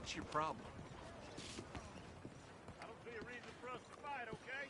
What's your problem? I don't see a reason for us to fight, okay?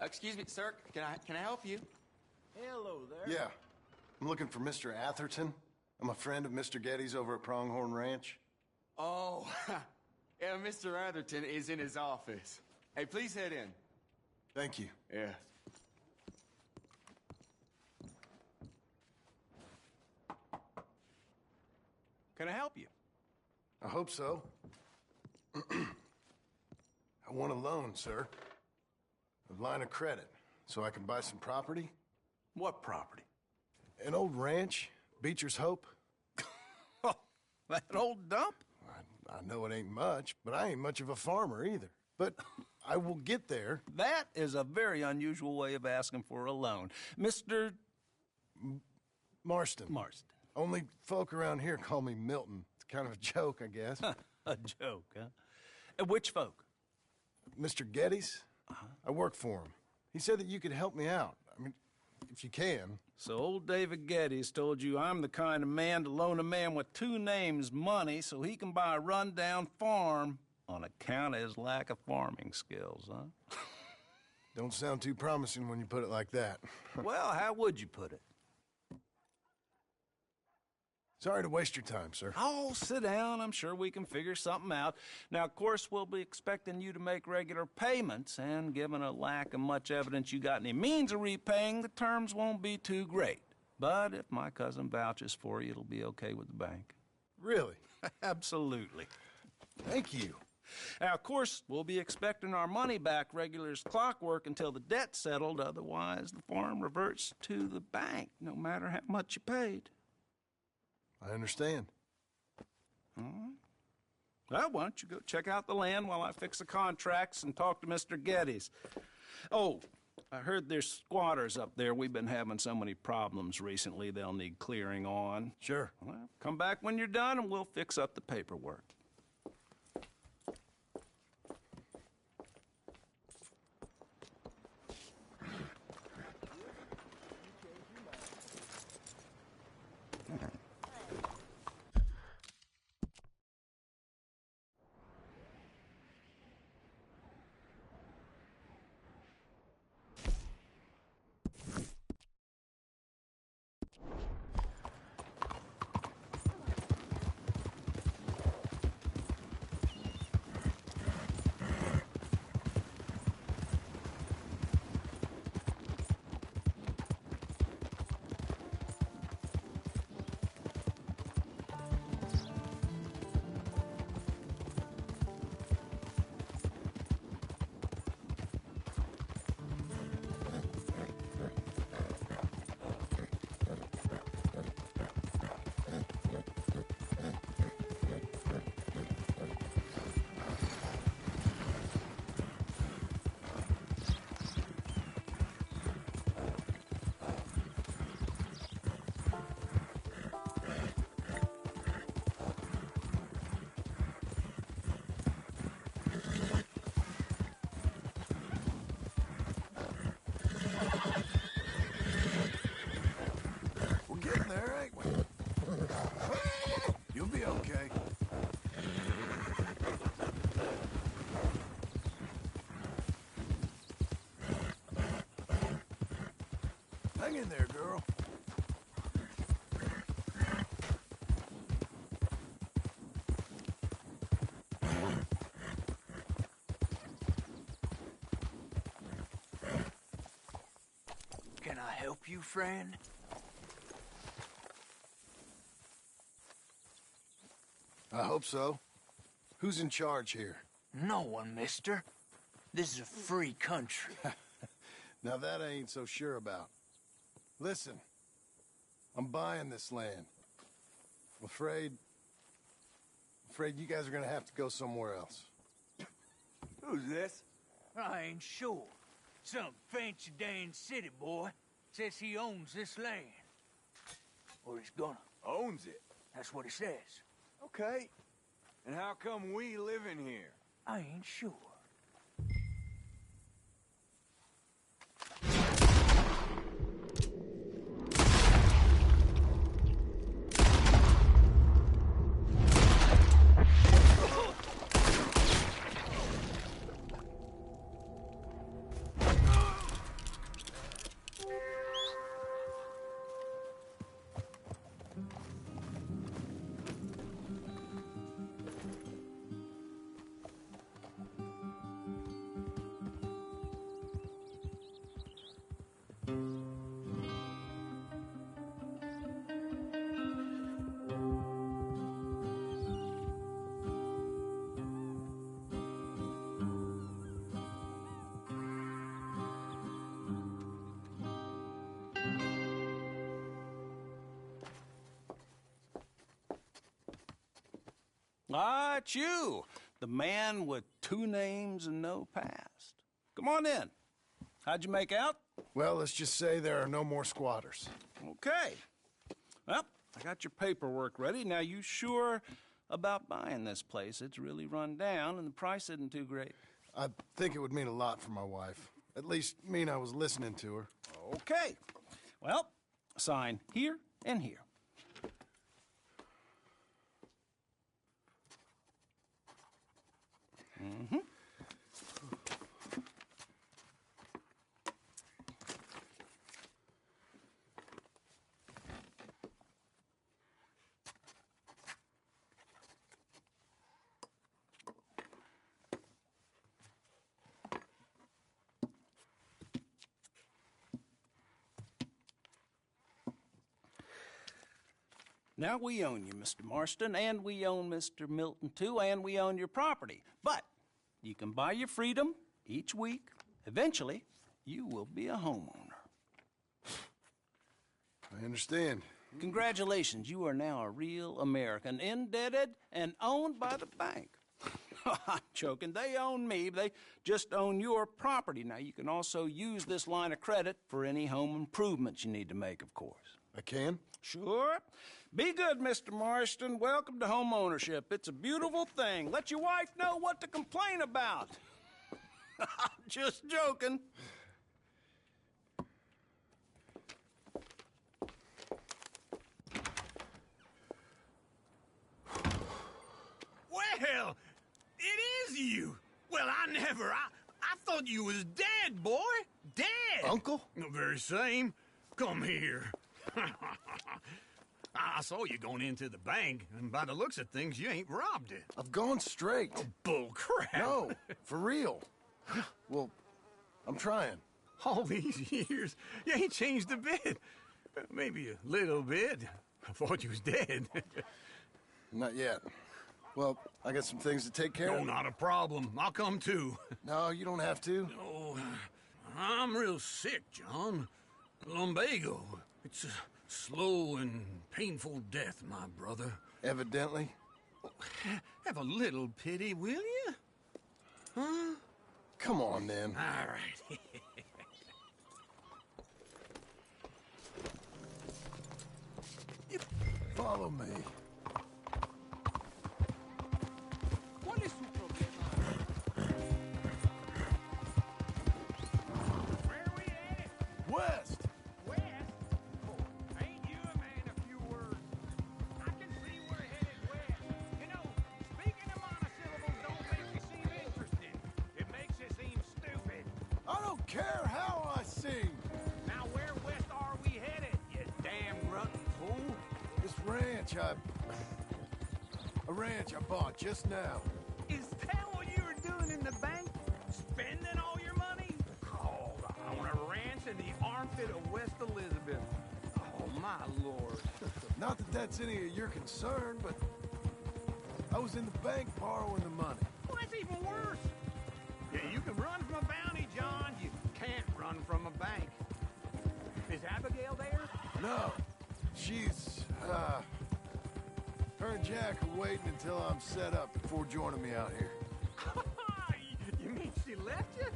Excuse me, sir. Can I help you? Hello there. Yeah. I'm looking for Mr. Atherton. I'm a friend of Mr. Getty's over at Pronghorn Ranch. Oh, yeah, Mr. Atherton is in his office. Hey, please head in. Thank you. Yeah. Can I help you? I hope so. I want a loan, sir. A line of credit, so I can buy some property. What property? An old ranch, Beecher's Hope. Oh, that old dump? I know it ain't much, but I ain't much of a farmer either. But I will get there. That is a very unusual way of asking for a loan. Mr. Marston. Marston. Only folk around here call me Milton. It's kind of a joke, I guess. A joke, huh? And which folk? Mr. Getty's? I work for him. He said that you could help me out. I mean, if you can. So old David Geddes told you I'm the kind of man to loan a man with two names money so he can buy a rundown farm on account of his lack of farming skills, huh? Don't sound too promising when you put it like that. Well, how would you put it? Sorry to waste your time, sir. Oh, sit down. I'm sure we can figure something out. Now, of course, we'll be expecting you to make regular payments, and given a lack of much evidence you got any means of repaying, the terms won't be too great. But if my cousin vouches for you, it'll be okay with the bank. Really? Absolutely. Thank you. Now, of course, we'll be expecting our money back regular as clockwork until the debt's settled. Otherwise, the farm reverts to the bank, no matter how much you paid. I understand. All right. Well, why don't you go check out the land while I fix the contracts and talk to Mr. Geddes. Oh, I heard there's squatters up there. We've been having so many problems recently, they'll need clearing on. Sure. Well, come back when you're done and we'll fix up the paperwork. You'll be okay. Hang in there, girl. Can I help you, friend? I hope so. Who's in charge here? No one, mister. This is a free country. Now that I ain't so sure about. Listen, I'm buying this land. I'm afraid you guys are gonna have to go somewhere else. Who's this? I ain't sure. Some fancy Dan city boy says he owns this land. Or he's gonna. Owns it. That's what he says. Okay. And how come we live in here? I ain't sure. Ah, it's you, the man with 2 names and no past. Come on in. How'd you make out? Well, let's just say there are no more squatters. Okay. Well, I got your paperwork ready. Now, you sure about buying this place? It's really run down, and the price isn't too great. I think it would mean a lot for my wife. At least mean I was listening to her. Okay. Well, sign here and here. Mm-hmm. Now, we own you, Mr. Marston, and we own Mr. Milton, too, and we own your property. But you can buy your freedom each week. Eventually, you will be a homeowner. I understand. Congratulations, you are now a real American, indebted and owned by the bank. I'm joking. They own me. They just own your property. Now, you can also use this line of credit for any home improvements you need to make, of course. I can? Sure. Be good, Mr. Marston. Welcome to home ownership. It's a beautiful thing. Let your wife know what to complain about. Just joking. Well, it is you. Well, I thought you was dead, boy. Dead. Uncle? The very same. Come here. I saw you going into the bank, and by the looks of things, you ain't robbed it. I've gone straight. Bull crap. No, for real. Well, I'm trying. All these years, you ain't changed a bit. Maybe a little bit. I thought you was dead. Not yet. Well, I got some things to take care No, of. not a problem. I'll come too. No, you don't have to. Oh, I'm real sick, John. Lumbago. It's a slow and painful death, my brother. Evidently. Have a little pity, will you? Huh? Come on, then. All right. Follow me. ¿Cuál es su problema? Where are we at? West! West? Oh, ain't you a man of few words? I can see we're headed west. You know, speaking of monosyllables don't make you seem interesting. It makes you seem stupid. I don't care how I sing. Now where west are we headed, you damn grunting fool? This ranch a ranch I bought just now. Is that what you were doing in the bank? Spending all your money? Oh, on a ranch in the armpit of West Elizabeth. Oh, my lord. Not that that's any of your concern, but I was in the bank borrowing the money. Well, that's even worse. Yeah, you can run from a bounty, John. You can't run from a bank. Is Abigail there? No. She's, her and Jack are waiting until I'm set up before joining me out here. You mean she left you?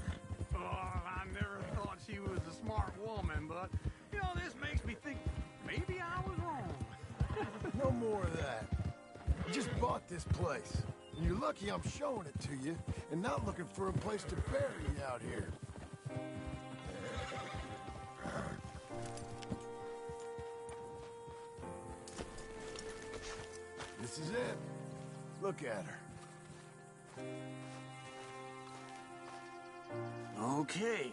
Oh, I never thought she was a smart woman, but, you know, this makes me think maybe I was wrong. No more of that. You just bought this place. And you're lucky I'm showing it to you and not looking for a place to bury you out here. This is it. Look at her. Okay.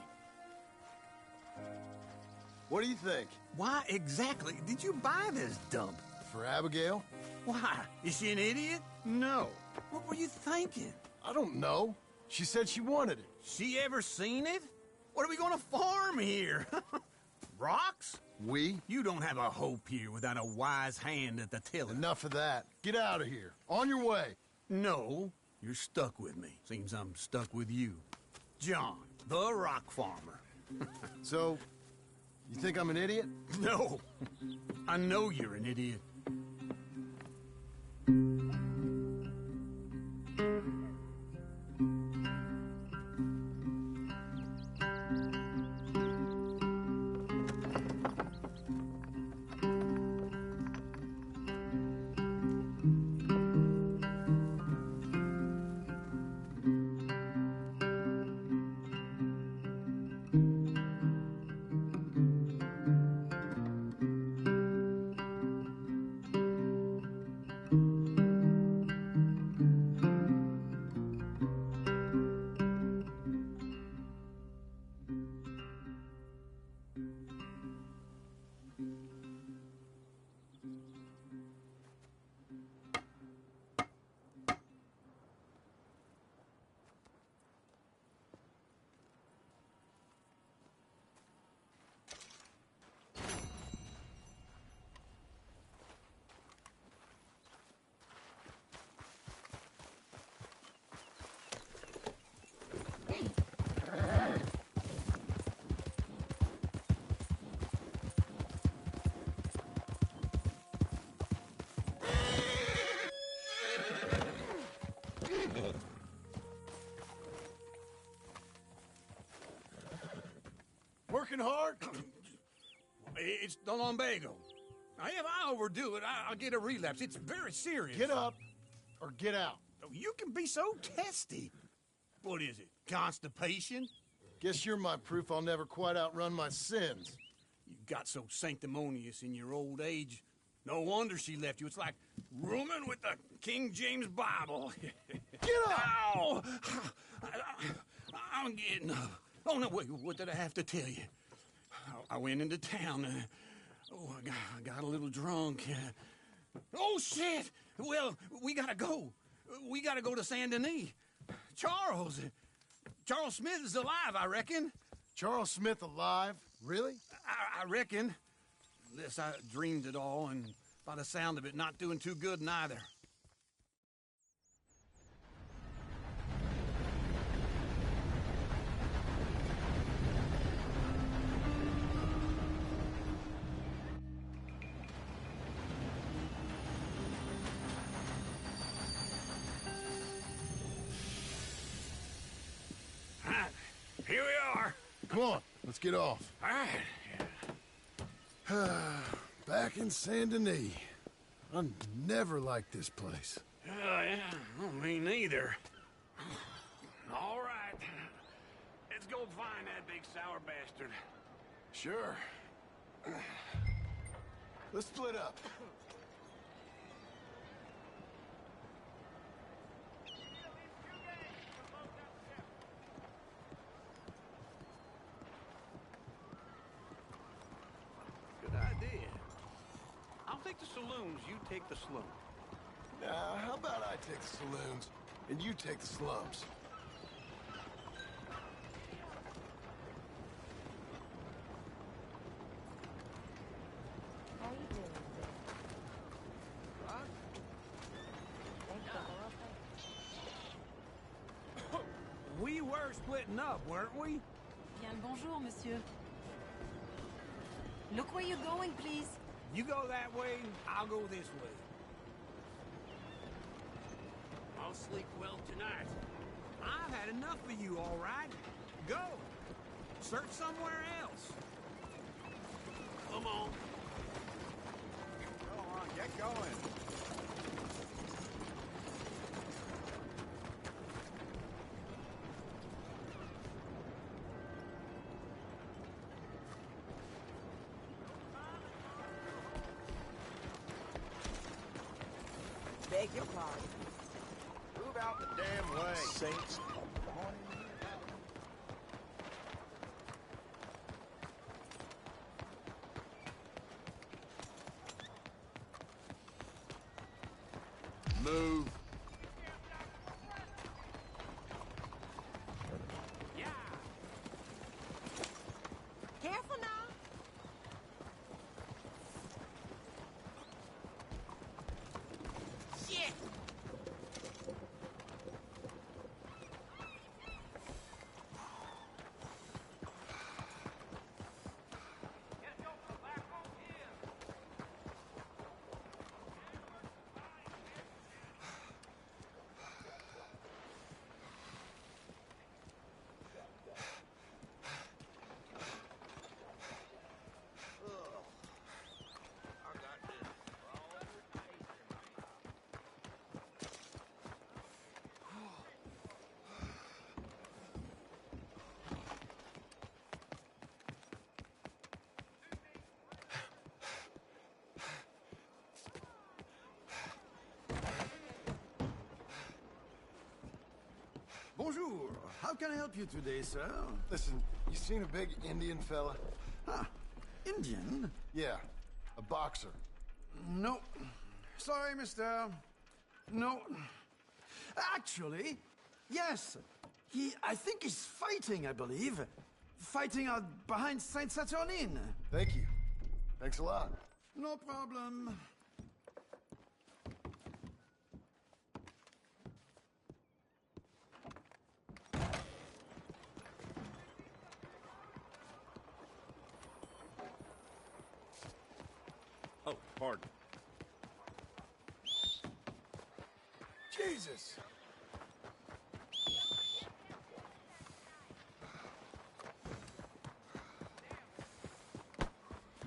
What do you think? Why exactly did you buy this dump? For Abigail? Why? Is she an idiot? No. What were you thinking? I don't know. She said she wanted it. She ever seen it? What are we gonna farm here? Rocks? We? You don't have a hope here without a wise hand at the tiller. Enough of that. Get out of here. On your way. No, you're stuck with me. Seems I'm stuck with you. John, the rock farmer. So, you think I'm an idiot? No, I know you're an idiot. Working hard? It's the lumbago. Now, if I overdo it, I'll get a relapse. It's very serious. Get up or get out. You can be so testy. What is it? Constipation? Guess you're my proof I'll never quite outrun my sins. You got so sanctimonious in your old age. No wonder she left you. It's like rooming with the King James Bible. Get up! Ow! I'm getting up. Oh, no, wait, what did I have to tell you? I went into town. I got a little drunk. Oh, shit! Well, we gotta go. We gotta go to Saint Denis. Charles Smith is alive, I reckon. Charles Smith alive? Really? I reckon. Unless I dreamed it all, and by the sound of it, not doing too good neither. Here we are. Come on, let's get off. All right. Back in Saint Denis. I never liked this place. Yeah, well, me neither. All right. Let's go find that big sour bastard. Sure. Let's split up. Good idea. I'll take the saloons, you take the slums. Now, how about I take the saloons and you take the slums? How you doing? Right? Thanks, We were were splitting up, weren't we? Bien le bonjour, monsieur. Look where you're going, please. You go that way, I'll go this way. I'll sleep well tonight. I've had enough of you, all right? Go. Search somewhere else. Come on. Go on, get going. Beg your pardon. Move out the damn way. Saints. Move. Yeah. Careful now. Shit! Bonjour. How can I help you today, sir? Listen, you seen a big Indian fella? Ah, Indian? Yeah, a boxer. No. Sorry, mister. No. Actually, yes. I think he's fighting, I believe. Fighting out behind Saint Saturnine. Thank you. Thanks a lot. No problem. Oh, pardon. Jesus!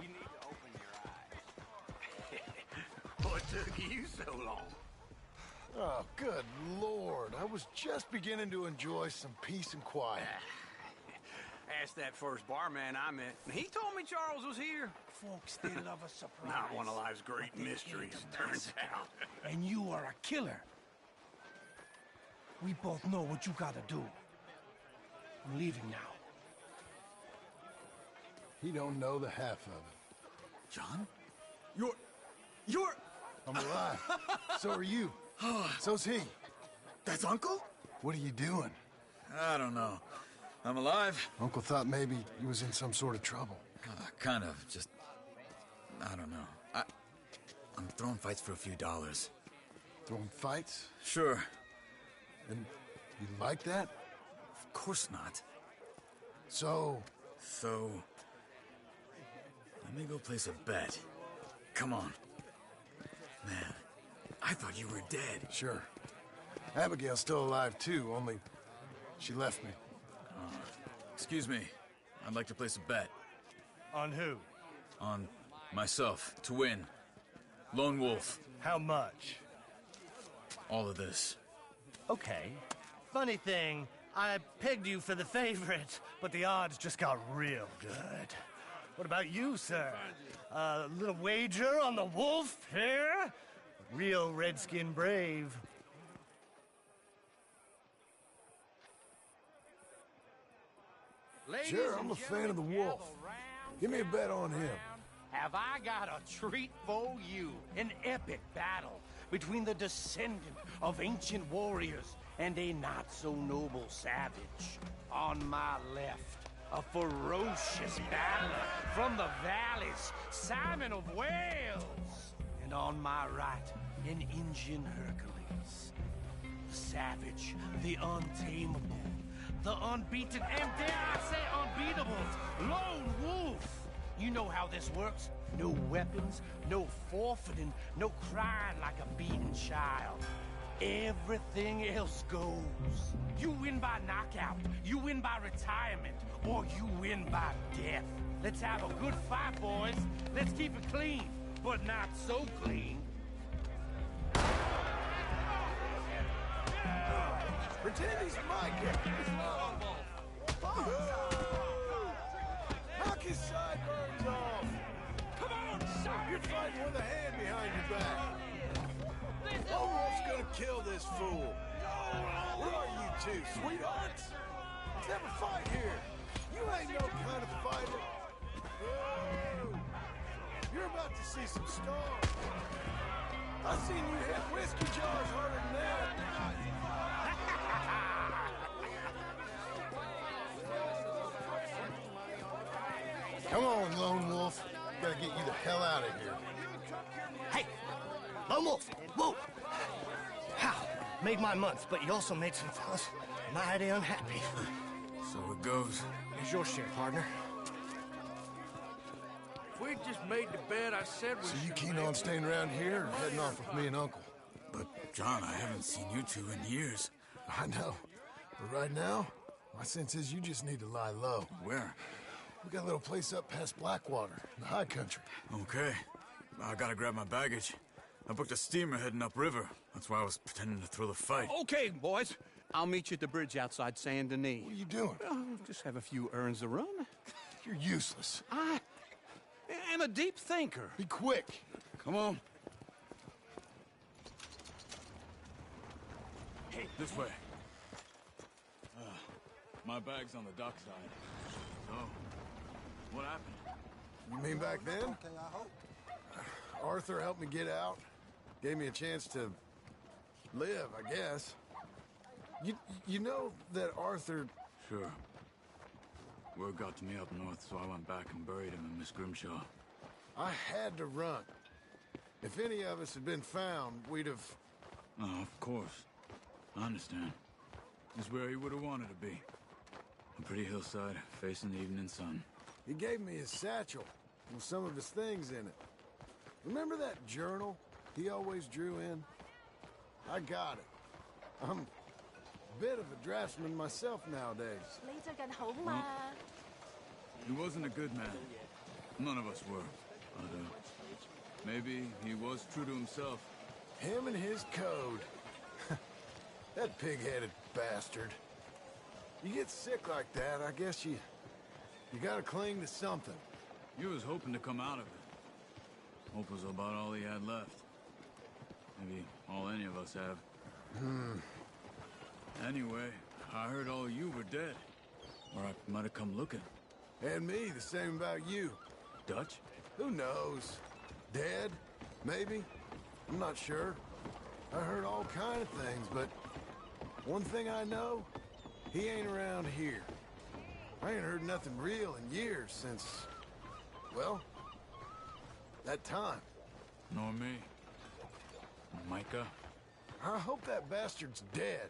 You need to open your eyes. What took you so long? Oh, good Lord. I was just beginning to enjoy some peace and quiet. Asked that first barman I met. He told me Charles was here. Folks, they love a surprise. Not one of life's great But they mysteries, hate a turns massacre. out. And you are a killer. We both know what you gotta do. I'm leaving now. He don't know the half of it. John? You're... I'm alive. So are you. So's he. That's Uncle? What are you doing? I don't know. I'm alive. Uncle thought maybe he was in some sort of trouble. Kind of. Just... I don't know. I'm throwing fights for a few dollars. Throwing fights? Sure. And you like that? Of course not. So, So... Let me go place a bet. Come on. Man, I thought you were dead. sure. Abigail's still alive too, only she left me. Excuse me. I'd like to place a bet. On who? On myself, to win. Lone Wolf. How much? All of this. Okay. Funny thing, I pegged you for the favorite, but the odds just got real good. What about you, sir? A little wager on the wolf here? Real redskin brave. Ladies Sure, and I'm a fan of the gentlemen, wolf. gather round, Give me a gather bet on him. round. Have I got a treat for you? An epic battle between the descendant of ancient warriors and a not-so-noble savage. On my left, a ferocious battler from the valleys, Simon of Wales. And on my right, an Indian Hercules. The savage, the untamable, the unbeaten, and dare I say unbeatable, Lone Wolf. You know how this works. No weapons, no forfeiting, no crying like a beaten child. Everything else goes. You win by knockout, you win by retirement, or you win by death. Let's have a good fight, boys. Let's keep it clean, but not so clean. Pretend he's Micah. Knock his sideburns off. Come on, son. You're fighting with a hand behind your back. Lone Wolf's gonna kill this fool. What are you two, sweethearts? Let's have a fight here. You ain't no kind of fighter. Whoa. You're about to see some stars. I've seen you hit whiskey jars harder than that. Come on, Lone Wolf. Gotta get you the hell out of here. Hey, Lone Wolf, whoa! How? Made my month, but you also made some fellas mighty unhappy. So it goes. Here's your share, partner. If we'd just made the bed I said we So you should keen make. on staying around here or heading off with me and Uncle? But, John, I haven't seen you two in years. I know. But right now, my sense is you just need to lie low. Where? We got a little place up past Blackwater, in the high country. Okay. I gotta grab my baggage. I booked a steamer heading upriver. That's why I was pretending to throw the fight. Okay, boys. I'll meet you at the bridge outside Saint Denis. What are you doing? Just have a few errands to run. You're useless. I am a deep thinker. Be quick. Come on. Hey, this way. My bag's on the dockside. So, what happened? You mean back then? Arthur helped me get out. Gave me a chance to live, I guess. You know that Arthur... Sure. Word got to me up north, so I went back and buried him in Miss Grimshaw. I had to run. If any of us had been found, we'd have... Oh, of course. I understand. It's where he would have wanted to be. A pretty hillside, facing the evening sun. He gave me his satchel with some of his things in it. Remember that journal he always drew in? I got it. I'm a bit of a draftsman myself nowadays. He wasn't a good man. None of us were. But, maybe he was true to himself. Him and his code. That pig-headed bastard. You get sick like that, I guess you gotta cling to something. He was hoping to come out of it. Hope was about all he had left. Maybe all any of us have. Anyway, I heard all you were dead. Or I might have come looking. And me, the same about you. Dutch? Who knows? Dead? Maybe? I'm not sure. I heard all kind of things, but one thing I know, he ain't around here. I ain't heard nothing real in years since, well, that time. Nor me. Micah? I hope that bastard's dead.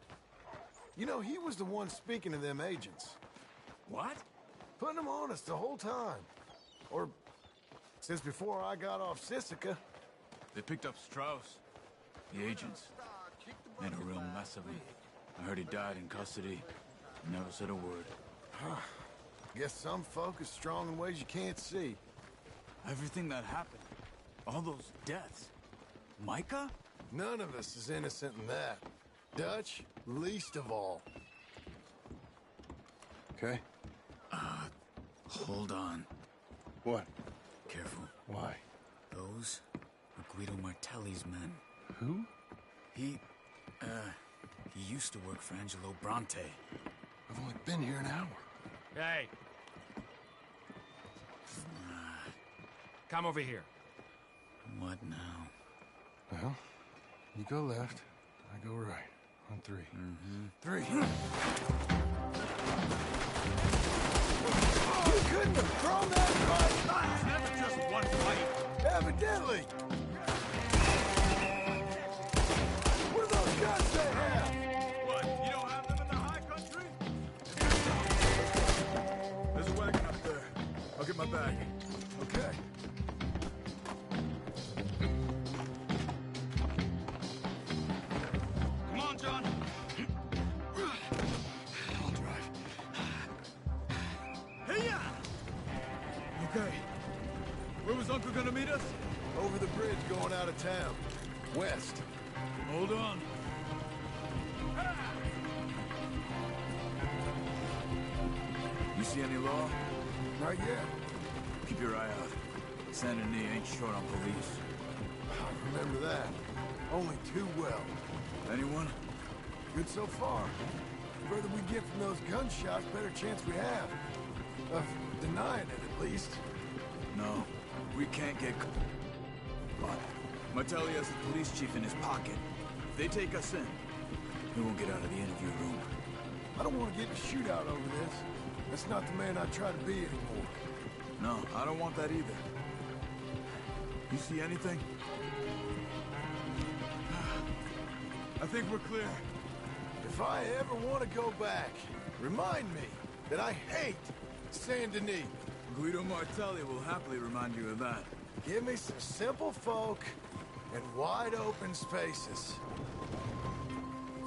You know, he was the one speaking to them agents. What? Putting them on us the whole time. Or since before I got off Sisika. They picked up Strauss. The agents. Made a real mess of him. I heard he died in custody. Never said a word. Guess some folk is strong in ways you can't see. Everything that happened. All those deaths. Micah? None of us is innocent in that. Dutch, least of all. Okay? Hold on. What? Careful. Why? Those are Guido Martelli's men. Who? He used to work for Angelo Bronte. I've only been here an hour. Hey. Come over here. What now? Well, you go left, I go right. On three. Three. You couldn't have thrown that fight! It's never just one fight. Evidently! What are those guns they have? What, you don't have them in the high country? my bag. Okay. Come on, John. I'll drive. Hey-ya! Okay. Where was Uncle gonna meet us? Over the bridge going out of town. West. Hold on. You see any law? Not yet. Keep your eye out. Saint Denis ain't short on police. I remember that. Only too well. Anyone? Good so far. The further we get from those gunshots, better chance we have. Of denying it, at least. No, we can't get... But Martelli has the police chief in his pocket. If they take us in, we won't get out of the interview room. I don't want to get in a shootout over this. That's not the man I try to be anymore. No, I don't want that either. You see anything? I think we're clear. If I ever want to go back, remind me that I hate Saint Denis. Guido Martelli will happily remind you of that. Give me some simple folk and wide open spaces.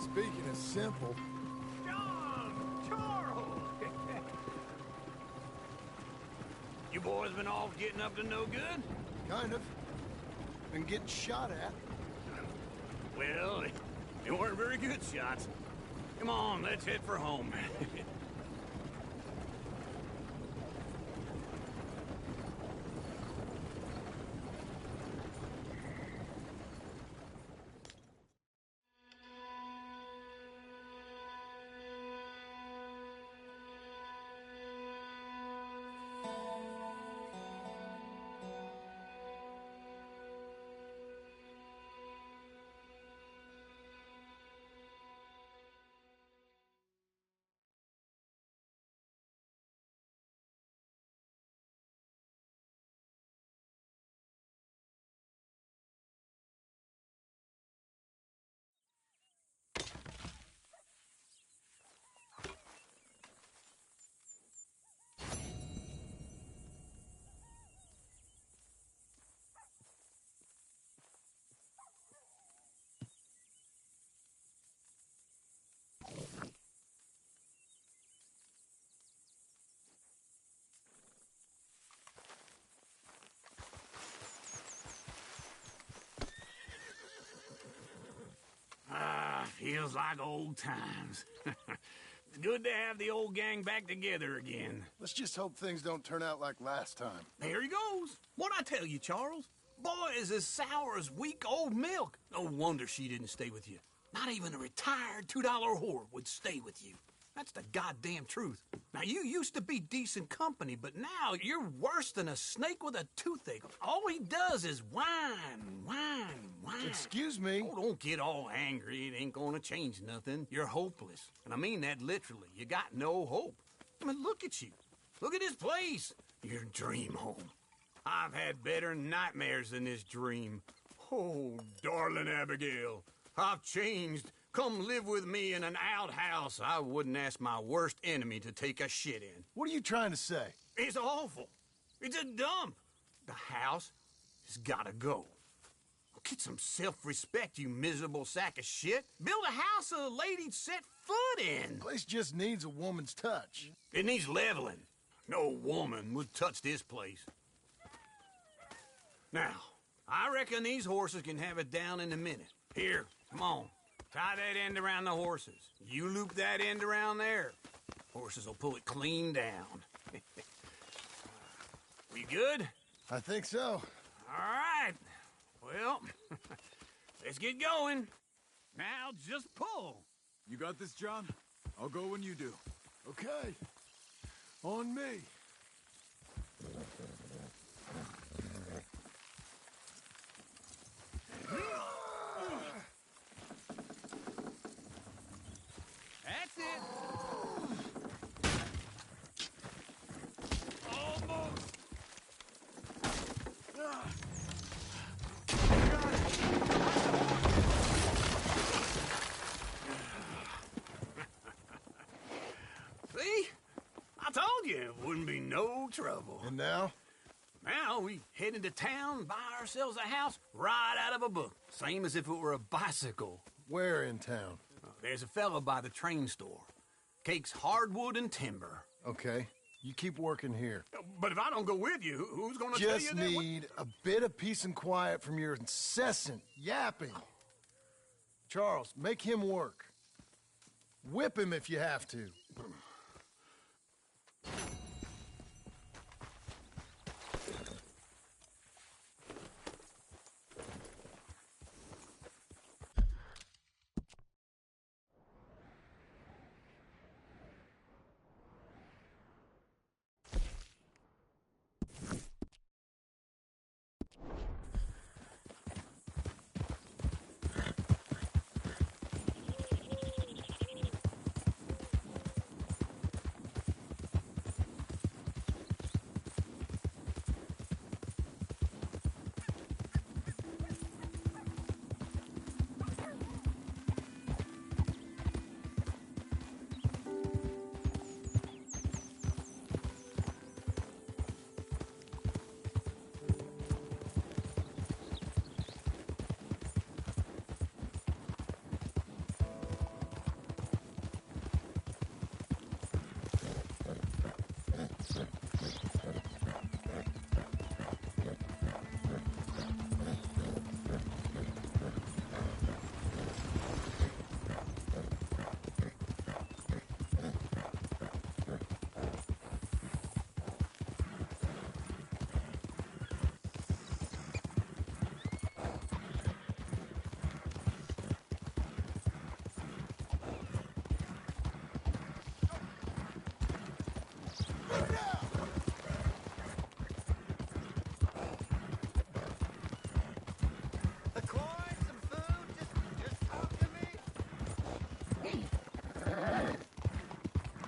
Speaking of simple... John! Charles! You boys been all getting up to no good? Kind of. Been getting shot at. Well, they weren't very good shots. Come on, let's head for home. Feels like old times. It's good to have the old gang back together again. Let's just hope things don't turn out like last time. There he goes. What'd I tell you, Charles? Boy is as sour as weak old milk. No wonder she didn't stay with you. Not even a retired $2 whore would stay with you. That's the goddamn truth. Now, you used to be decent company, but now you're worse than a snake with a toothache. All he does is whine, whine, whine. Excuse me? Oh, don't get all angry. It ain't gonna change nothing. You're hopeless. And I mean that literally. You got no hope. I mean, look at you. Look at this place. Your dream home. I've had better nightmares than this dream. Oh, darling Abigail, I've changed. Come live with me in an outhouse I wouldn't ask my worst enemy to take a shit in. What are you trying to say? It's awful. It's a dump. The house has gotta go. Get some self-respect, you miserable sack of shit. Build a house a lady'd set foot in. The place just needs a woman's touch. It needs leveling. No woman would touch this place. Now, I reckon these horses can have it down in a minute. Here, come on. Tie that end around the horses. You loop that end around there. Horses will pull it clean down. We good? I think so. All right. Well, let's get going. Now just pull. You got this, John? I'll go when you do. Okay. On me. That's it. Almost. See? I told you it wouldn't be no trouble. And now? Now we head into town, buy ourselves a house right out of a book. Same as if it were a bicycle. Where in town? There's a fella by the train store. Cakes hardwood and timber. Okay. You keep working here. But if I don't go with you, who's gonna tell you Just that? need a bit of peace and quiet from your incessant yapping. Charles, make him work. Whip him if you have to.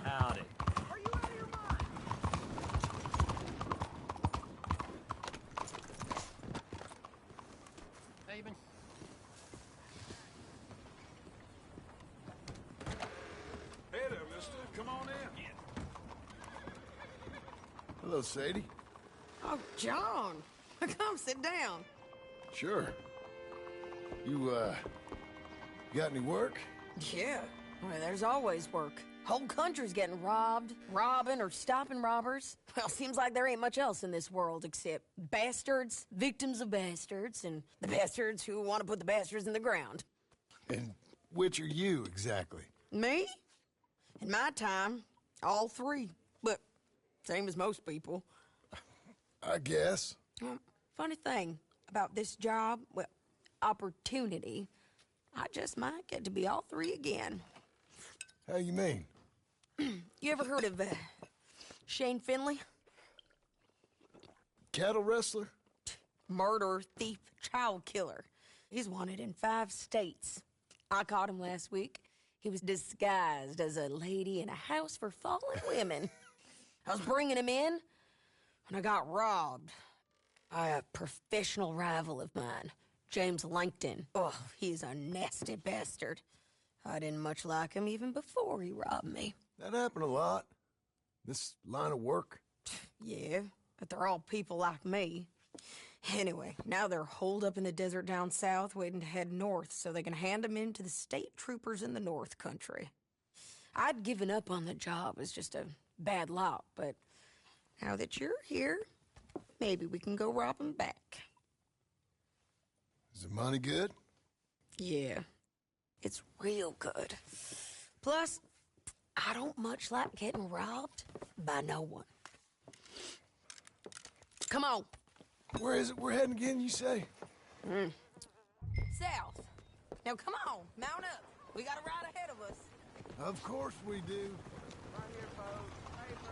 Howdy. Are you out of your mind? Hey, you been... Hey there, mister. Come on in. Hello, Sadie. Oh, John. Come sit down. Sure. You got any work? Yeah. Well, there's always work. Whole country's getting robbed, robbing, or stopping robbers. Well, seems like there ain't much else in this world except bastards, victims of bastards, and the bastards who want to put the bastards in the ground. And which are you, exactly? Me? In my time, all three. But same as most people. I guess. Funny thing about this job, well, opportunity, I just might get to be all three again. How you mean? You ever heard of Shane Finley? Cattle wrestler? Murderer, thief, child killer. He's wanted in 5 states. I caught him last week. He was disguised as a lady in a house for fallen women. I was bringing him in, and I got robbed by a professional rival of mine, James Langton. Oh, he's a nasty bastard. I didn't much like him even before he robbed me. That happened a lot. This line of work. Yeah, but they're all people like me. Anyway, now they're holed up in the desert down south, waiting to head north so they can hand them in to the state troopers in the north country. I'd given up on the job as just a bad lot, but now that you're here, maybe we can go rob them back. Is the money good? Yeah, it's real good. Plus, I don't much like getting robbed by no one. Come on. Where is it we're heading again, you say? South. Now come on, mount up. We got a ride ahead of us. Of course we do. Right here, folks. Paper.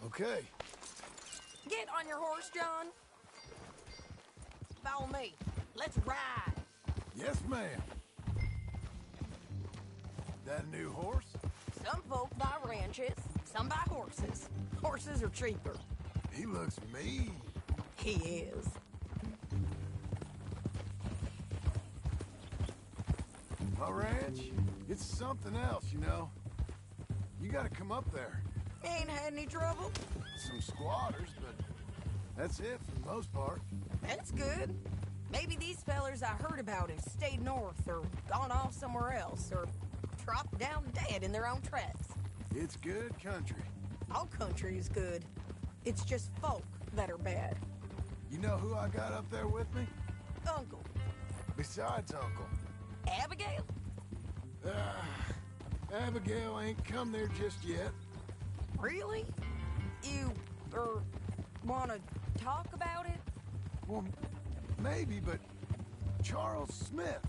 Okay. Get on your horse, John. Follow me. Let's ride. Yes, ma'am. That a new horse? Some folk buy ranches, Some buy horses. Horses are cheaper. He looks mean. He is. My ranch, it's something else, you know. You gotta come up there. Ain't had any trouble? Some squatters, but that's it for the most part. That's good. Maybe these fellers I heard about have stayed north or gone off somewhere else or dropped down dead in their own tracks. It's good country. All country is good. It's just folk that are bad. You know who I got up there with me? Uncle. Besides Uncle. Abigail? Abigail ain't come there just yet. Really? You, wanna talk about it? Well, maybe, but Charles Smith.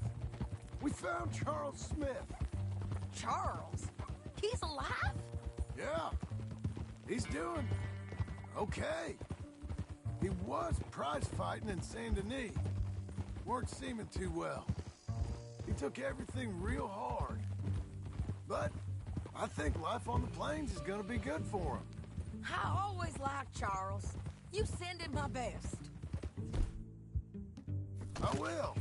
We found Charles Smith. Charles? He's alive? Yeah. He's doing okay. He was prize fighting in Saint Denis. Weren't seeming too well. He took everything real hard. But I think life on the plains is gonna be good for him. I always liked Charles. You send him my best. I will.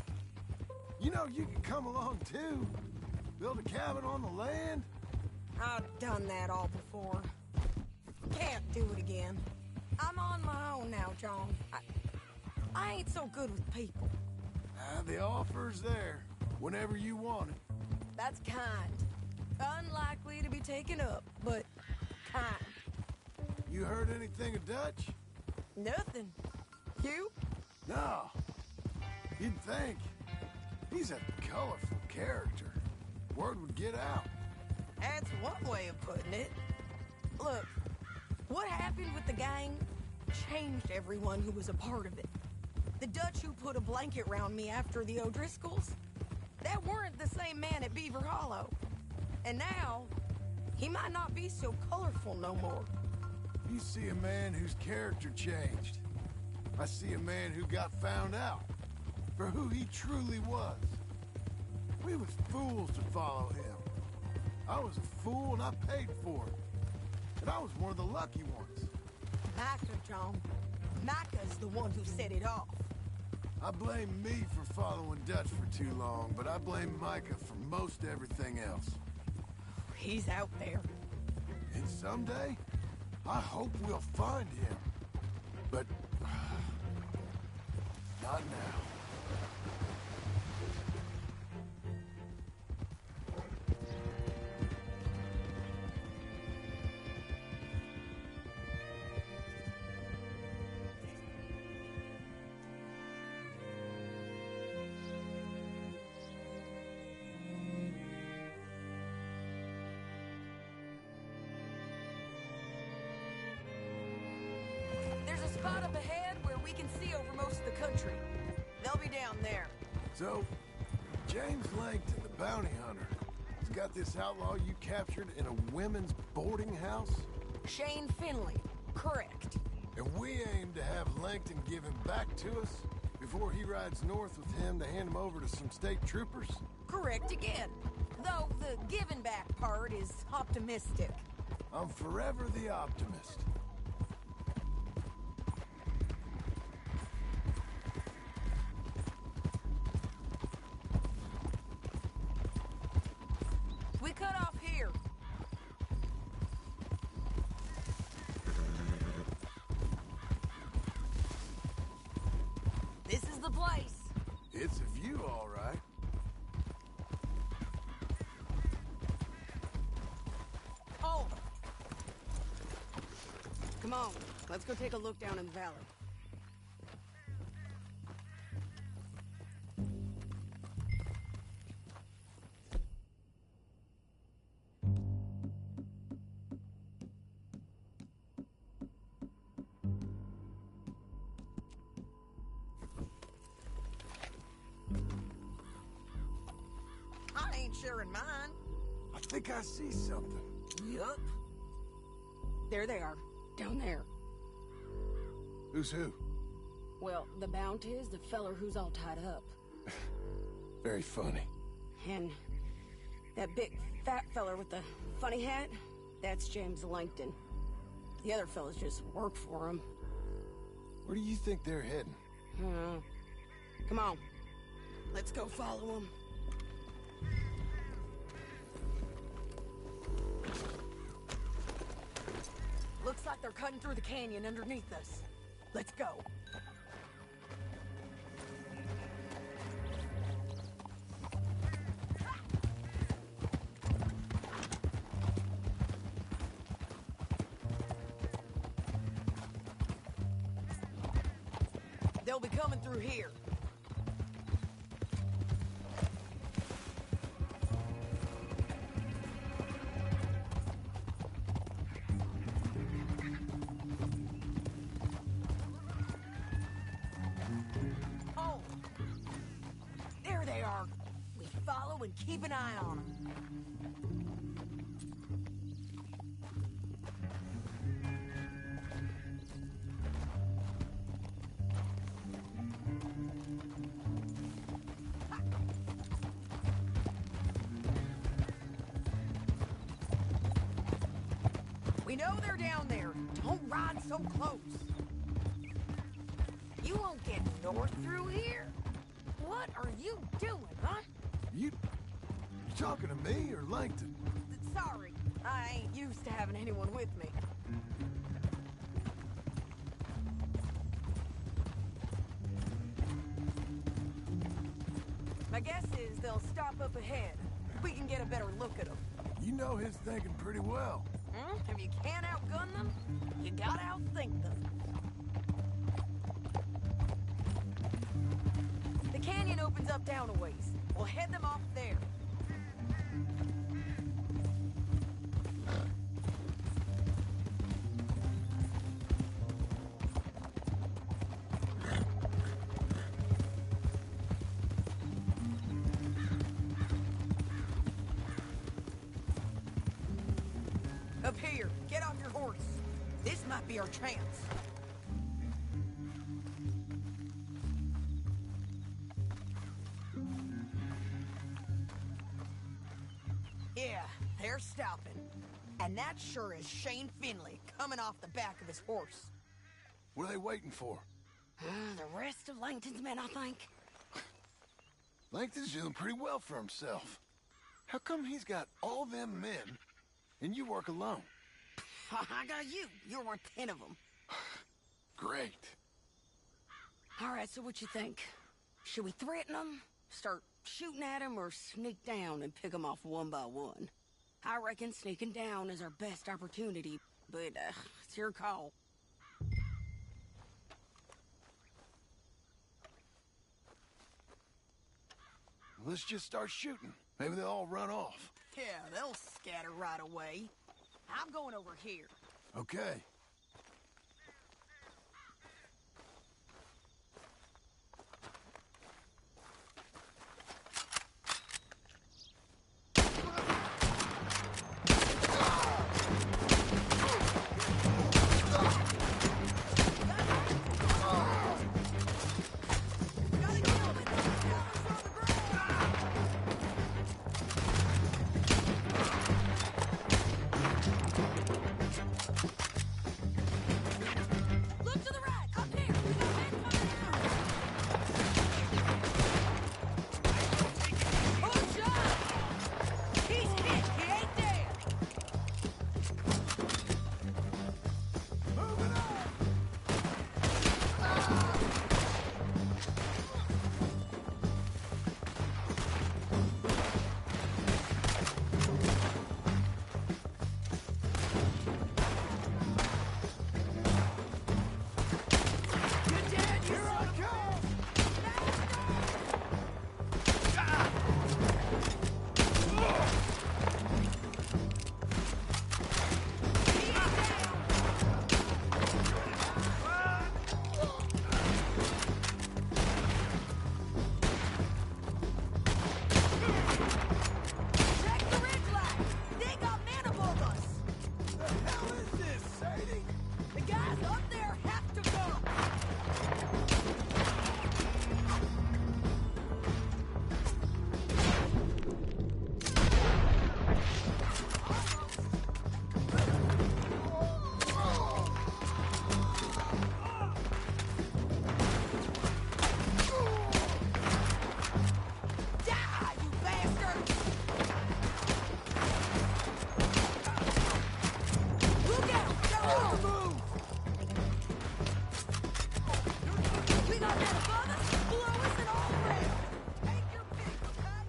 You know, you can come along too. Build a cabin on the land. I've done that all before. Can't do it again. I'm on my own now, John. I ain't so good with people. The offer's there whenever you want it. That's kind. Unlikely to be taken up, but kind. You heard anything of Dutch? Nothing. You? No. You'd think. He's a colorful character. Word would get out. That's one way of putting it. Look, what happened with the gang changed everyone who was a part of it. The Dutch who put a blanket round me after the O'Driscolls, that weren't the same man at Beaver Hollow. And now, he might not be so colorful no more. You see a man whose character changed. I see a man who got found out for who he truly was. We was fools to follow him. I was a fool and I paid for it. And I was one of the lucky ones. Micah, John. Micah's the one who set it off. I blame me for following Dutch for too long, but I blame Micah for most everything else. He's out there. And someday, I hope we'll find him. But not now. There's a spot up ahead where we can see over most of the country. They'll be down there. So, James Langton, the bounty hunter, has got this outlaw you captured in a women's boarding house? Shane Finley. Correct. And we aim to have Langton give him back to us before he rides north with him to hand him over to some state troopers? Correct again. Though the giving back part is optimistic. I'm forever the optimist. We cut off here. This is the place. It's a view, all right. Oh! Come on, let's go take a look down in the valley. I ain't sharing mine. I think I see something. Yup. There they are, down there. Who's who? Well, the bounty is the feller who's all tied up. Very funny. And that big fat feller with the funny hat, That's James Langton. The other fellas just work for him. Where do you think they're heading? Come on. Let's go follow them. Looks like they're cutting through the canyon underneath us. Let's go. They'll be coming through here. Oh! There they are. We follow and keep an eye on them. We know they're down there. Don't ride so close. You won't get north through here? What are you doing, huh? You talking to me or Langton? Sorry, I ain't used to having anyone with me. My guess is they'll stop up ahead. We can get a better look at them. You know his thinking pretty well. If you can't outgun them, you gotta outthink them. The canyon opens up down a ways. We'll head them off there. Up here, get off your horse. This might be our chance. Yeah, they're stopping. And that sure is Shane Finley coming off the back of his horse. What are they waiting for? The rest of Langton's men, I think. Langton's doing pretty well for himself. How come he's got all them men and you work alone? I got you. You're worth 10 of them. Great. All right, so what you think? Should we threaten them, start shooting at them, or sneak down and pick them off one by one? I reckon sneaking down is our best opportunity, but it's your call. Let's just start shooting. Maybe they'll all run off. Yeah, they'll scatter right away. I'm going over here. Okay. got that above us, below us, and all around. Take your pick, okay?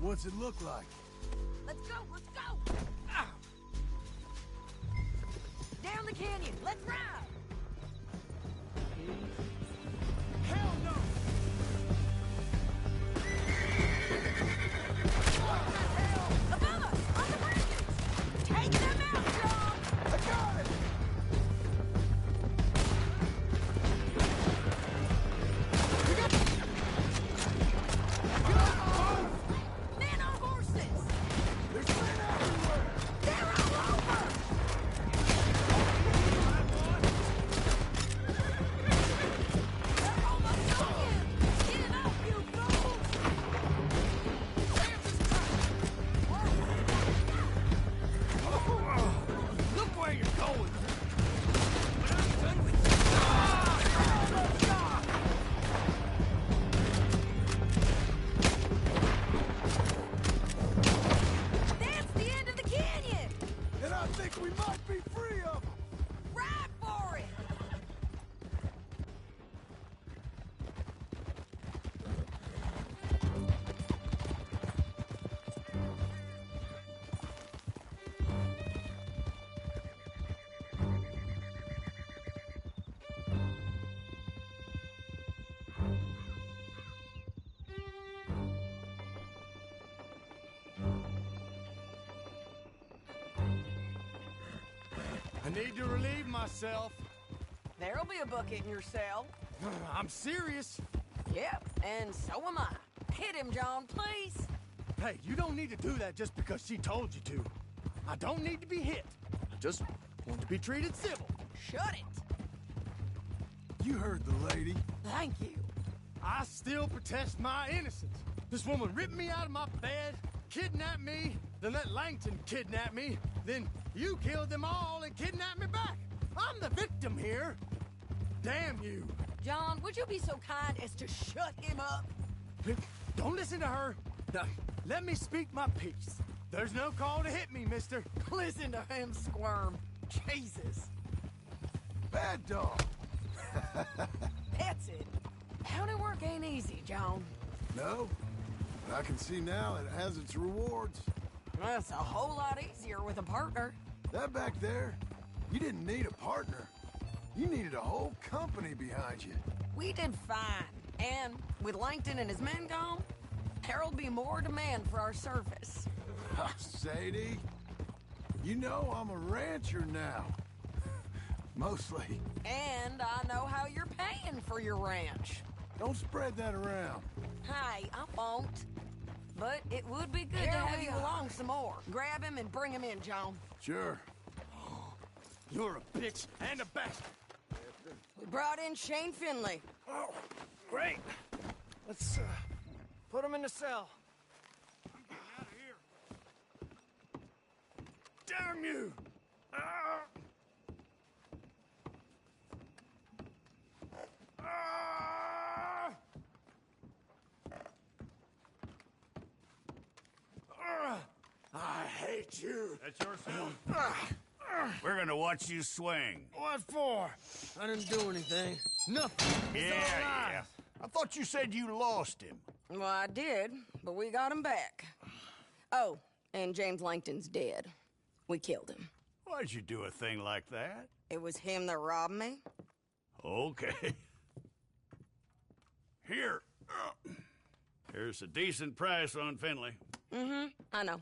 What's it look like? Let's go, let's go! Ah. Down the canyon, let's ride! Hell no! Above us, on the bridges! Take them out, John! I got it! Men on horses! There's men everywhere! They're all over! They're almost on you! Give up, you fools! Look where you're going! When I'm done with you... That's the end of the canyon! And I think we might be free of them! Ride for it! I need to relieve myself. There'll be a bucket in your cell. I'm serious. Yep, and so am I. Hit him, John, please. Hey, you don't need to do that just because she told you to. I don't need to be hit. I just want to be treated civil. Shut it. You heard the lady. Thank you. I still protest my innocence. This woman ripped me out of my bed, kidnapped me, then let Langton kidnap me, then you killed them all and kidnapped me back. I'm the victim here. Damn you. John, would you be so kind as to shut him up? Don't listen to her. Now, let me speak my piece. There's no call to hit me, mister. Listen to him squirm. Jesus. Bad dog. That's it. County work ain't easy, John. No, but I can see now it has its rewards. That's a whole lot easier with a partner. That back there, you didn't need a partner. You needed a whole company behind you. We did fine. And with Langton and his men gone, there'll be more demand for our service. Sadie, you know I'm a rancher now. Mostly. And I know how you're paying for your ranch. Don't spread that around. Hey, I won't. But it would be good to have you along some more. Grab him and bring him in, John. Sure. You're a bitch and a bastard. We brought in Shane Finley. Oh, great. Let's put him in the cell. Out of here. Damn you! Ah! Ah! Ah! I hate you. That's your son. We're gonna watch you swing. What for? I didn't do anything. Nothing. It's all lies. I thought you said you lost him. Well, I did, but we got him back. Oh, and James Langton's dead. We killed him. Why'd you do a thing like that? It was him that robbed me. Okay. Here. Here's a decent price on Finley. Mm-hmm, I know.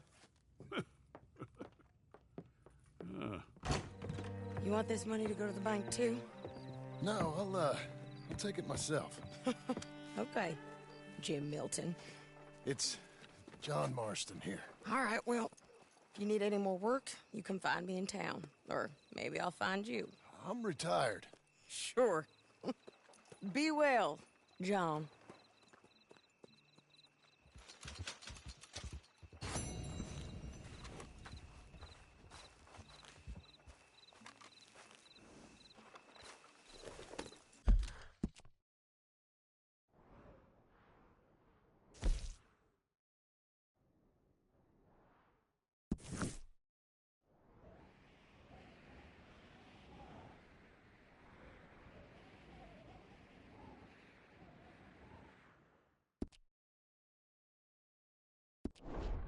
You want this money to go to the bank, too? No, I'll take it myself. Okay, Jim Milton. It's John Marston here. All right, well, if you need any more work, you can find me in town. Or maybe I'll find you. I'm retired. Sure. Be well, John. You